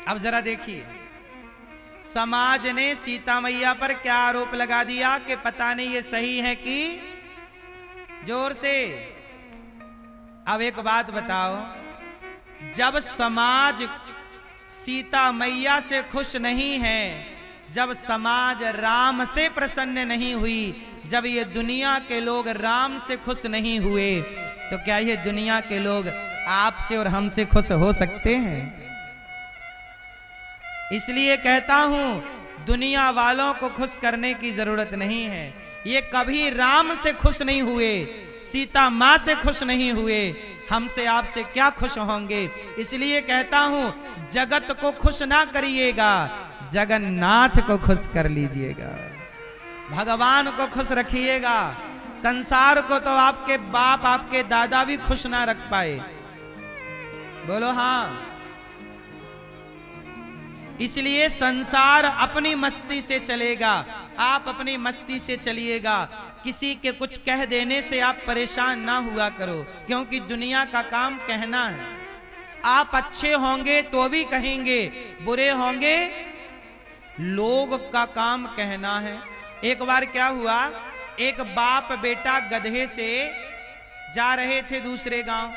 अब जरा देखिए, समाज ने सीता मैया पर क्या आरोप लगा दिया कि पता नहीं ये सही है कि, जोर से। अब एक बात बताओ, जब समाज सीता मैया से खुश नहीं है, जब समाज राम से प्रसन्न नहीं हुई, जब ये दुनिया के लोग राम से खुश नहीं हुए, तो क्या ये दुनिया के लोग आपसे और हमसे खुश हो सकते हैं? इसलिए कहता हूं दुनिया वालों को खुश करने की जरूरत नहीं है। ये कभी राम से खुश नहीं हुए, सीता मां से खुश नहीं हुए, हमसे आपसे क्या खुश होंगे? इसलिए कहता हूं जगत को खुश ना करिएगा, जगन्नाथ को खुश कर लीजिएगा, भगवान को खुश रखिएगा। संसार को तो आपके बाप आपके दादा भी खुश ना रख पाए, बोलो हाँ। इसलिए संसार अपनी मस्ती से चलेगा, आप अपनी मस्ती से चलिएगा। किसी के कुछ कह देने से आप परेशान ना हुआ करो, क्योंकि दुनिया का काम कहना है। आप अच्छे होंगे तो भी कहेंगे, बुरे होंगे लोग का काम कहना है। एक बार क्या हुआ, एक बाप बेटा गधे से जा रहे थे दूसरे गांव,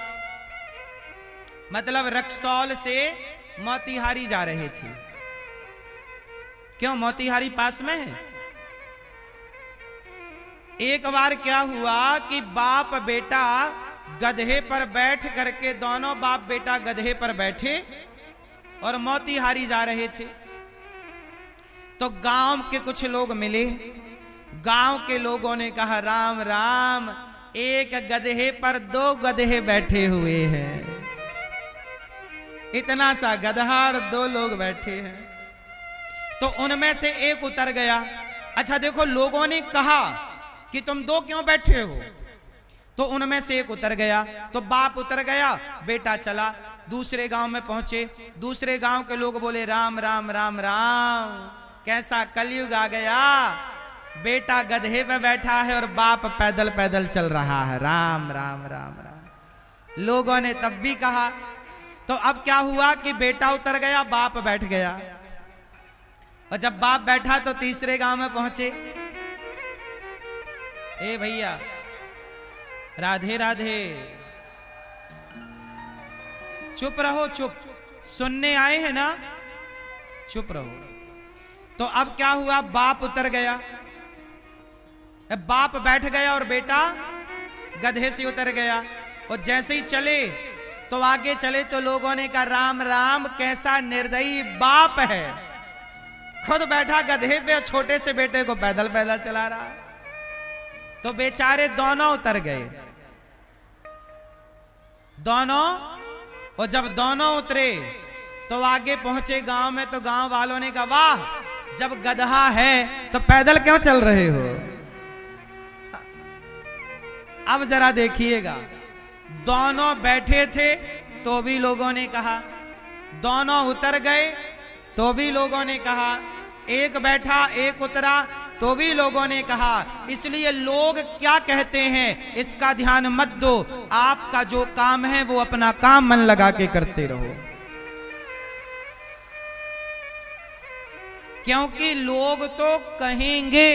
मतलब रक्सौल से मोतिहारी जा रहे थे। क्यों, मोतिहारी पास में है। एक बार क्या हुआ कि बाप बेटा गधे पर बैठ करके, दोनों बाप बेटा गधे पर बैठे और मोतिहारी जा रहे थे। तो गांव के कुछ लोग मिले, गांव के लोगों ने कहा राम राम, एक गधे पर दो गधे बैठे हुए हैं, इतना सा गधा और दो लोग बैठे हैं। तो उनमें से एक उतर गया। अच्छा देखो, लोगों ने कहा कि तुम दो क्यों बैठे हो, तो उनमें से एक उतर गया। तो बाप उतर गया, बेटा चला, दूसरे गांव में पहुंचे। दूसरे गांव के लोग बोले राम राम राम राम, कैसा कलयुग आ गया, बेटा गधे पे बैठा है और बाप पैदल पैदल चल रहा है, राम राम राम राम। लोगों ने तब भी कहा। तो अब क्या हुआ कि बेटा उतर गया, बाप बैठ गया। और जब बाप बैठा तो तीसरे गांव में पहुंचे। ए भैया, राधे राधे, चुप रहो, चुप, सुनने आए हैं ना, चुप रहो। तो अब क्या हुआ, बाप उतर गया, बाप बैठ गया और बेटा गधे से उतर गया। और जैसे ही चले तो आगे चले तो लोगों ने कहा राम राम, कैसा निर्दयी बाप है, खुद बैठा गधे पे और छोटे से बेटे को पैदल पैदल चला रहा। तो बेचारे दोनों उतर गए, दोनों। और जब दोनों उतरे तो आगे पहुंचे गांव में, तो गांव वालों ने कहा वाह, जब गधा है तो पैदल क्यों चल रहे हो? अब जरा देखिएगा, दोनों बैठे थे तो भी लोगों ने कहा, दोनों उतर गए तो भी लोगों ने कहा, एक बैठा एक उतरा तो भी लोगों ने कहा। इसलिए लोग क्या कहते हैं इसका ध्यान मत दो, आपका जो काम है वो अपना काम मन लगा के करते रहो, क्योंकि लोग तो कहेंगे,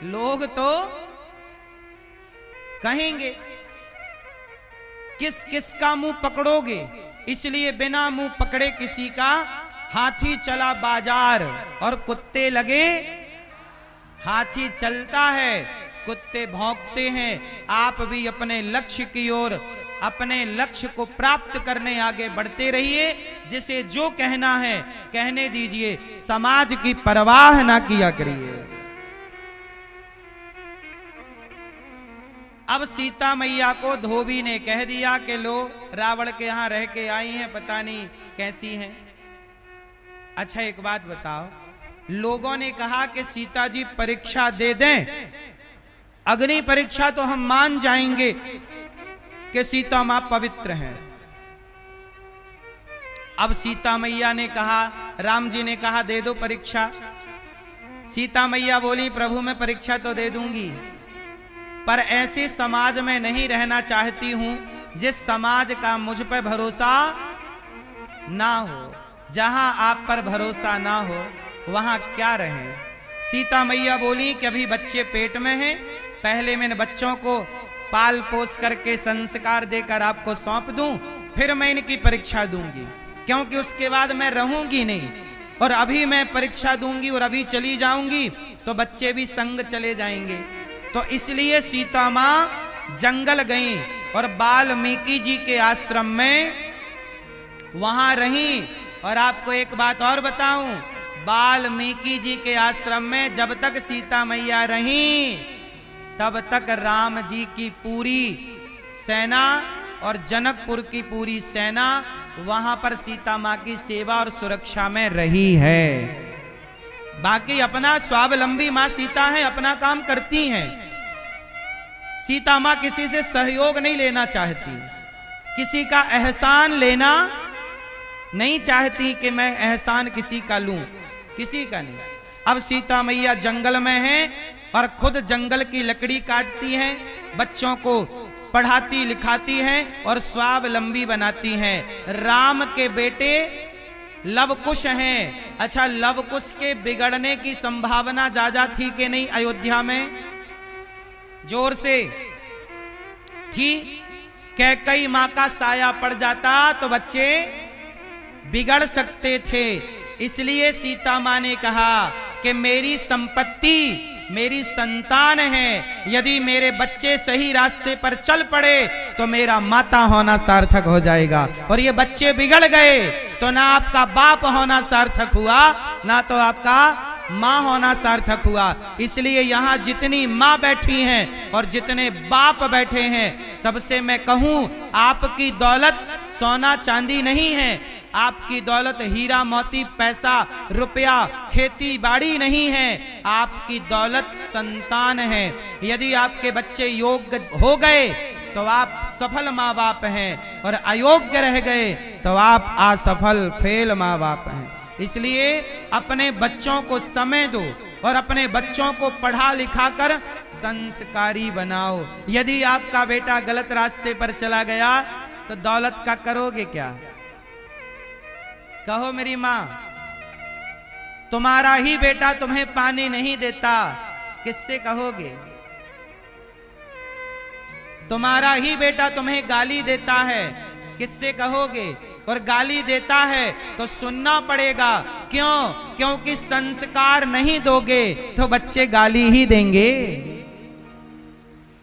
लोग तो कहेंगे। किस किस का मुंह पकड़ोगे? इसलिए बिना मुंह पकड़े किसी का हाथी चला बाजार और कुत्ते लगे, हाथी चलता है कुत्ते भौंकते हैं, आप भी अपने लक्ष्य की ओर, अपने लक्ष्य को प्राप्त करने आगे बढ़ते रहिए। जिसे जो कहना है कहने दीजिए, समाज की परवाह ना किया करिए। अब सीता मैया को धोबी ने कह दिया कि लो, रावण के यहां रह के आई हैं, पता नहीं कैसी हैं। अच्छा एक बात बताओ, लोगों ने कहा कि सीता जी परीक्षा दे दें, अग्नि परीक्षा तो हम मान जाएंगे कि सीता मां पवित्र हैं। अब सीता मैया ने कहा, राम जी ने कहा दे दो परीक्षा। सीता मैया बोली प्रभु मैं परीक्षा तो दे दूंगी, पर ऐसे समाज में नहीं रहना चाहती हूं जिस समाज का मुझ पर भरोसा ना हो। जहां आप पर भरोसा ना हो वहां क्या रहे। सीता मैया बोली कि अभी बच्चे पेट में हैं, पहले मैंने बच्चों को पाल पोस करके संस्कार देकर आपको सौंप दूं, फिर मैं इनकी परीक्षा दूंगी, क्योंकि उसके बाद मैं रहूंगी नहीं। और अभी मैं परीक्षा दूंगी और अभी चली जाऊंगी तो बच्चे भी संग चले जाएंगे। तो इसलिए सीता मां जंगल गई और वाल्मीकि जी के आश्रम में वहां रही। और आपको एक बात और बताऊं, वाल्मीकि जी के आश्रम में जब तक सीता मैया रही तब तक राम जी की पूरी सेना और जनकपुर की पूरी सेना वहां पर सीता मां की सेवा और सुरक्षा में रही है। बाकी अपना स्वावलंबी मां सीता है, अपना काम करती हैं। सीता मां किसी से सहयोग नहीं लेना चाहती, किसी का एहसान लेना नहीं चाहती कि मैं एहसान किसी का लूं, किसी का नहीं। अब सीता मैया जंगल में है और खुद जंगल की लकड़ी काटती हैं, बच्चों को पढ़ाती लिखाती हैं और स्वावलंबी बनाती हैं। राम के बेटे लवकुश हैं। अच्छा, लवकुश के बिगड़ने की संभावना ज्यादा थी कि नहीं अयोध्या में? जोर से थी। कैकई मां का साया पड़ जाता तो बच्चे बिगड़ सकते थे। इसलिए सीता मां ने कहा कि मेरी संपत्ति मेरी संतान है, यदि मेरे बच्चे सही रास्ते पर चल पड़े तो मेरा माता होना सार्थक हो जाएगा। और ये बच्चे बिगड़ गए तो ना आपका बाप होना सार्थक हुआ, ना तो आपका माँ होना सार्थक हुआ। इसलिए यहाँ जितनी माँ बैठी हैं और जितने बाप बैठे हैं, सबसे मैं कहूँ आपकी दौलत सोना चांदी नहीं है, आपकी दौलत हीरा मोती पैसा रुपया खेती बाड़ी नहीं है, आपकी दौलत संतान है। यदि आपके बच्चे योग्य हो गए तो आप सफल माँ बाप हैं, और अयोग्य रह गए तो आप असफल फेल माँ बाप हैं। इसलिए अपने बच्चों को समय दो और अपने बच्चों को पढ़ा लिखा कर संस्कारी बनाओ। यदि आपका बेटा गलत रास्ते पर चला गया तो दौलत का करोगे क्या? कहो मेरी मां, तुम्हारा ही बेटा तुम्हें पानी नहीं देता, किससे कहोगे? तुम्हारा ही बेटा तुम्हें गाली देता है, किससे कहोगे? और गाली देता है तो सुनना पड़ेगा। क्यों? क्योंकि संस्कार नहीं दोगे तो बच्चे गाली ही देंगे।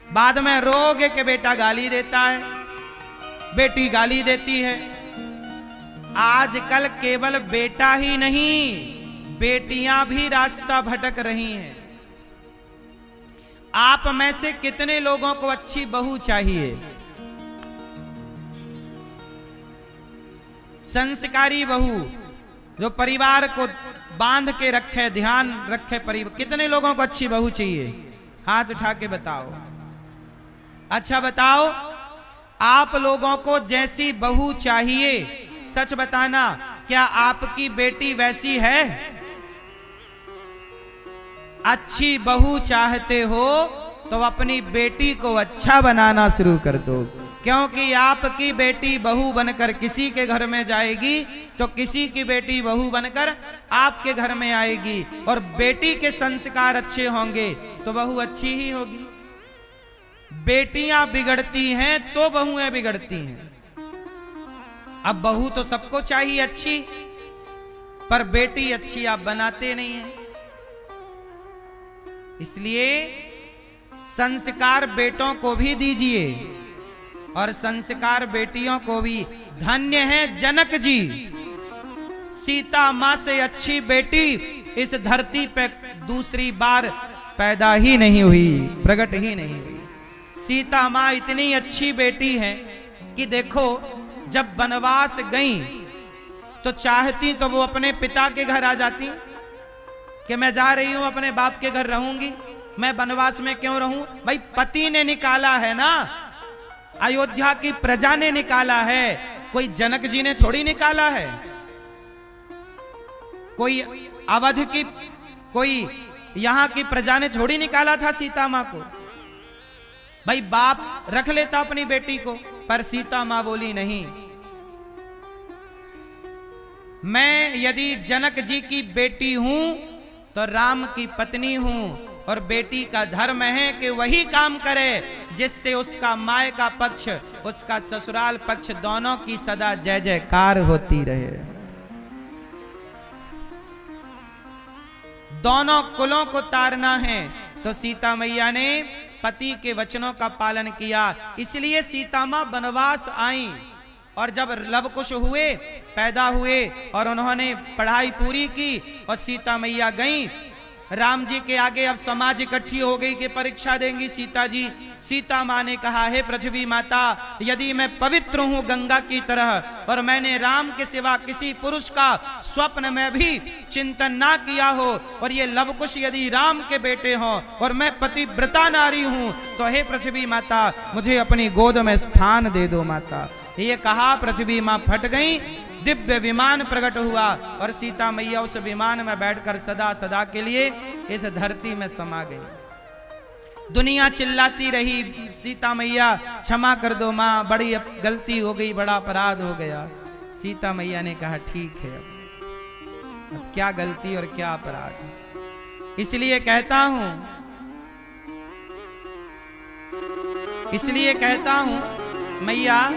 बाद में रोगे कि बेटा गाली देता है, बेटी गाली देती है। आजकल केवल बेटा ही नहीं, बेटियां भी रास्ता भटक रही हैं। आप में से कितने लोगों को अच्छी बहू चाहिए? संस्कारी बहू जो परिवार को बांध के रखे, ध्यान रखे परिवार। कितने लोगों को अच्छी बहू चाहिए? हाथ उठा के बताओ। अच्छा बताओ, आप लोगों को जैसी बहू चाहिए, सच बताना, क्या आपकी बेटी वैसी है? अच्छी बहू चाहते हो तो अपनी बेटी को अच्छा बनाना शुरू कर दो, क्योंकि आपकी बेटी बहू बनकर किसी के घर में जाएगी तो किसी की बेटी बहू बनकर आपके घर में आएगी। और बेटी के संस्कार अच्छे होंगे तो बहू अच्छी ही होगी। बेटियां बिगड़ती हैं तो बहुएं बिगड़ती हैं। अब बहू तो सबको चाहिए अच्छी, पर बेटी अच्छी आप बनाते नहीं हैं। इसलिए संस्कार बेटों को भी दीजिए और संस्कार बेटियों को भी। धन्य है जनक जी, सीता मां से अच्छी बेटी इस धरती पे दूसरी बार पैदा ही नहीं हुई, प्रकट ही नहीं हुई। सीता मां इतनी अच्छी बेटी है कि देखो जब वनवास गई तो चाहती तो वो अपने पिता के घर आ जाती कि मैं जा रही हूं अपने बाप के घर रहूंगी, मैं वनवास में क्यों रहूं। भाई पति ने निकाला है ना, अयोध्या की प्रजा ने निकाला है, कोई जनक जी ने थोड़ी निकाला है, कोई अवध की कोई यहां की प्रजा ने थोड़ी निकाला था सीता मां को। भाई बाप रख लेता अपनी बेटी को, पर सीता मां बोली नहीं, मैं यदि जनक जी की बेटी हूं तो राम की पत्नी हूं, और बेटी का धर्म है कि वही काम करे जिससे उसका माय का पक्ष उसका ससुराल पक्ष दोनों की सदा जय जयकार होती रहे, दोनों कुलों को तारना है। तो सीता मैया ने पति के वचनों का पालन किया, इसलिए सीता मां वनवास आई। और जब लव कुश हुए, पैदा हुए और उन्होंने पढ़ाई पूरी की और सीता मैया गईं राम जी के आगे, अब समाज इकट्ठी हो गई कि परीक्षा देंगी सीता जी। सीता मां ने कहा, हे पृथ्वी माता, यदि मैं पवित्र हूं गंगा की तरह और मैंने राम के सिवा किसी पुरुष का स्वप्न में भी चिंतन ना किया हो, और ये लवकुश यदि राम के बेटे हों और मैं पतिव्रता नारी हूं, तो हे पृथ्वी माता मुझे अपनी गोद में स्थान दे दो माता। ये कहा पृथ्वी मां फट गई, दिव्य विमान प्रकट हुआ और सीता मैया उस विमान में बैठकर सदा सदा के लिए इस धरती में समा गई। दुनिया चिल्लाती रही, सीता मैया क्षमा कर दो मां, बड़ी गलती हो गई, बड़ा अपराध हो गया। सीता मैया ने कहा ठीक है, अब क्या गलती और क्या अपराध। इसलिए कहता हूं मैया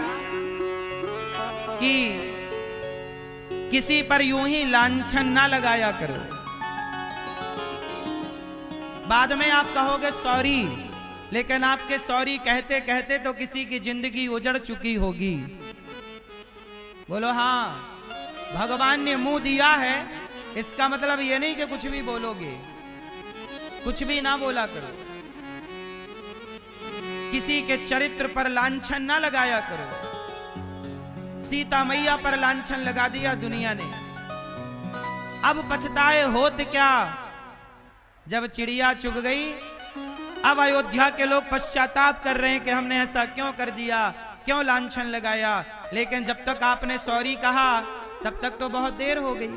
कि किसी पर यूं ही लांछन ना लगाया करो। बाद में आप कहोगे सॉरी, लेकिन आपके सॉरी कहते कहते तो किसी की जिंदगी उजड़ चुकी होगी। बोलो हाँ, भगवान ने मुंह दिया है, इसका मतलब ये नहीं कि कुछ भी बोलोगे, कुछ भी ना बोला करो। किसी के चरित्र पर लांछन ना लगाया करो। सीता मैया पर लांछन लगा दिया दुनिया ने, अब पछताए होत क्या। जब चिड़िया चुग गई, अब अयोध्या के लोग पश्चाताप कर रहे हैं कि हमने ऐसा क्यों कर दिया, क्यों लांछन लगाया। लेकिन जब तक आपने सॉरी कहा तब तक तो बहुत देर हो गई।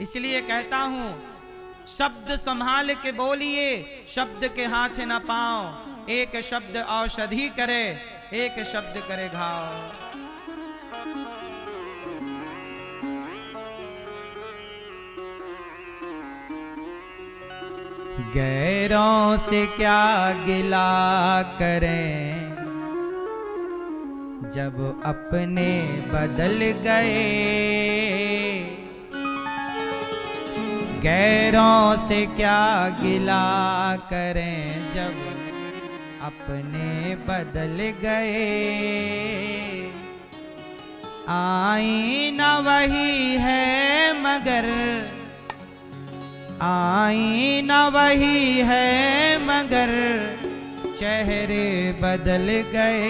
इसलिए कहता हूं, शब्द संभाल के बोलिए, शब्द के हाथ न पाओ। एक शब्द औषधि करे, एक शब्द करे घाव। गैरों से क्या गिला करें जब अपने बदल गए। गैरों से क्या गिला करें जब अपने बदल गए। आईना वही है मगर, आईना वही है मगर चेहरे बदल गए।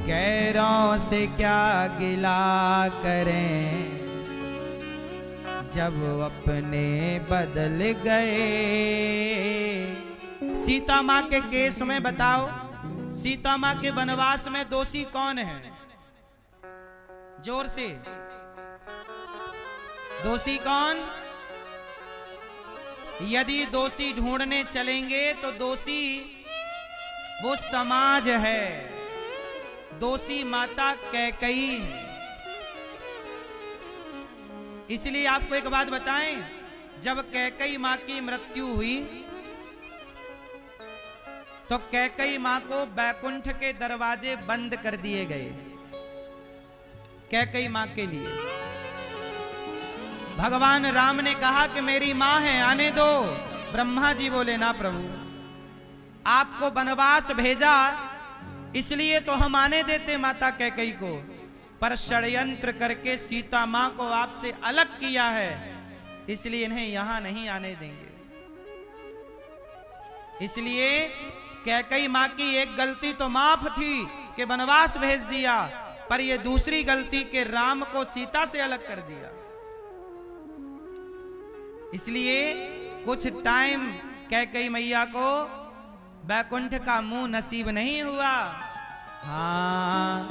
गैरों से क्या गिला करें जब अपने बदल गए। सीता मां के केस में बताओ, सीता मां के वनवास में दोषी कौन है? जोर से, दोषी कौन? यदि दोषी ढूंढने चलेंगे तो दोषी वो समाज है, दोषी माता कैकई है। इसलिए आपको एक बात बताएं, जब कैकई मां की मृत्यु हुई तो कैकई मां को बैकुंठ के दरवाजे बंद कर दिए गए। कैकई मां के लिए भगवान राम ने कहा कि मेरी माँ है, आने दो। ब्रह्मा जी बोले ना प्रभु, आपको वनवास भेजा इसलिए तो हम आने देते माता कैकेयी को, पर षड्यंत्र करके सीता माँ को आपसे अलग किया है, इसलिए इन्हें यहां नहीं आने देंगे। इसलिए कैकेयी माँ की एक गलती तो माफ थी कि वनवास भेज दिया, पर यह दूसरी गलती के राम को सीता से अलग कर दिया। इसलिए कुछ टाइम कैकेयी मैया को बैकुंठ का मुंह नसीब नहीं हुआ। हाँ,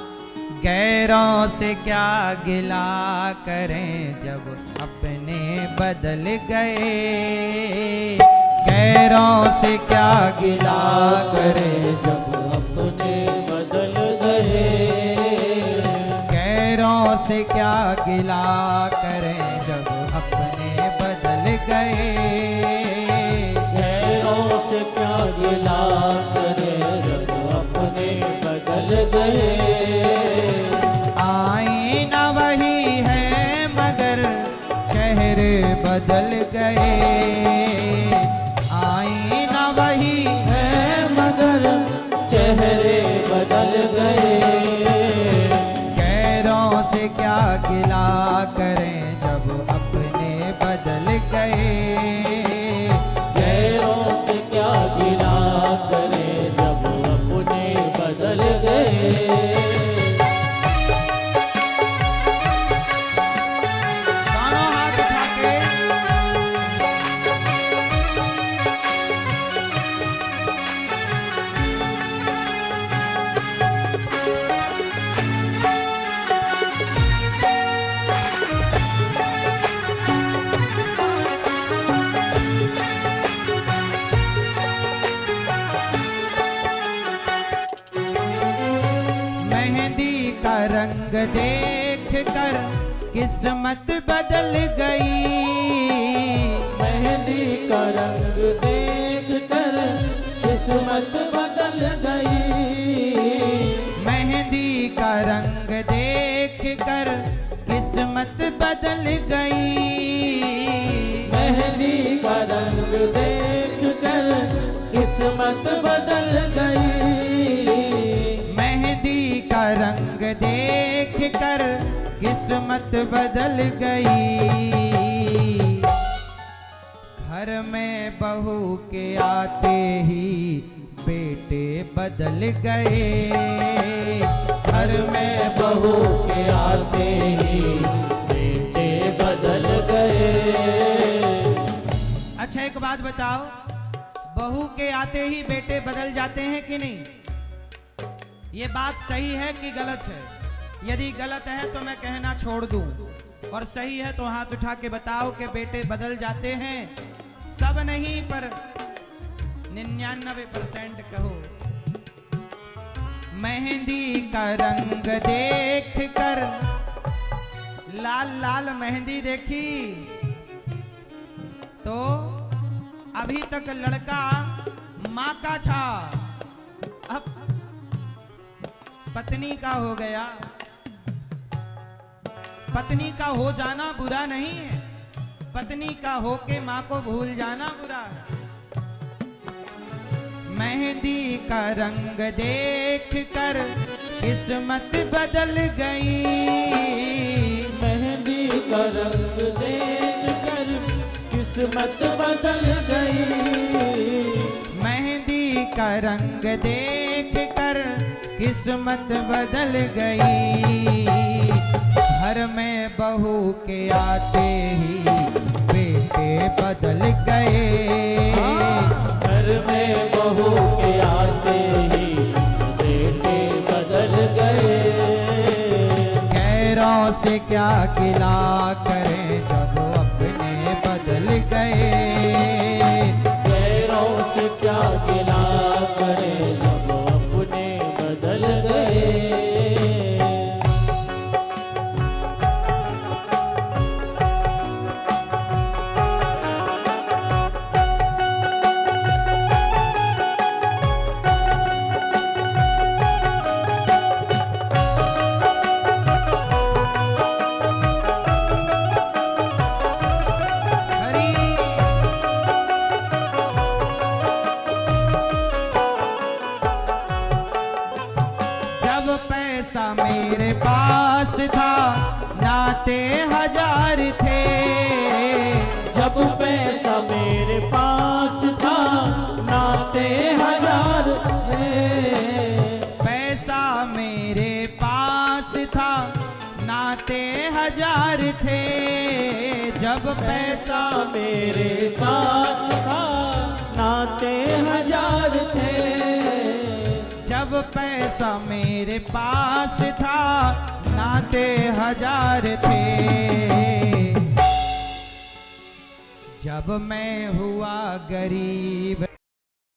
गैरों से क्या गिला करें जब अपने बदल गए, गैरों से क्या गिला करें जब अपने बदल गए, गैरों से क्या गिला करें जब अपने बदल गए, गैरों से क्या गिला करें जब अपने बदल गए। आईना वही है मगर चेहरे बदल गए, आईना वही है मगर चेहरे बदल गए, गैरों से क्या गिला करें जब अपने बदल गए, गैरों से क्या गिला करें जब अपने बदल गए। रंग देख कर किस्मत बदल गई, मेहंदी का रंग देख कर किस्मत बदल गई, मेहंदी का रंग देख कर किस्मत बदल गई, मेहंदी का रंग देख कर किस्मत बदल गई, मेहंदी का रंग देख कर किस्मत बदल गई। घर में बहू के आते ही बेटे बदल गए, घर में बहू के आते ही बेटे बदल गए। अच्छा एक बात बताओ, बहू के आते ही बेटे बदल जाते हैं कि नहीं? ये बात सही है कि गलत है? यदि गलत है तो मैं कहना छोड़ दूं, और सही है तो हाथ उठा के बताओ कि बेटे बदल जाते हैं। सब नहीं पर 99% कहो। मेहंदी का रंग देख कर, लाल लाल मेहंदी देखी तो अभी तक लड़का माँ का था, अब पत्नी का हो गया। पत्नी का हो जाना बुरा नहीं है, पत्नी का होके माँ को भूल जाना बुरा है। मेहंदी का रंग देख कर किस्मत बदल गई, मेहंदी का रंग देख कर किस्मत बदल गई, मेहंदी का रंग देख कर किस्मत बदल गई। घर में बहू के आते ही बेटे बदल गए, घर में बहू के आते ही बेटे बदल गए। गैरों से क्या गिला करें जब अपने बदल गए, गैरों से क्या गिला करें जब अपने बदल गए। मेरे पास था नाते हजार थे। जब पैसा मेरे पास था नाते हजार थे। पैसा मेरे पास था नाते हजार थे। जब पैसा मेरे पास था नाते हजार थे। जब पैसा मेरे पास था नाते हजार थे। जब मैं हुआ गरीब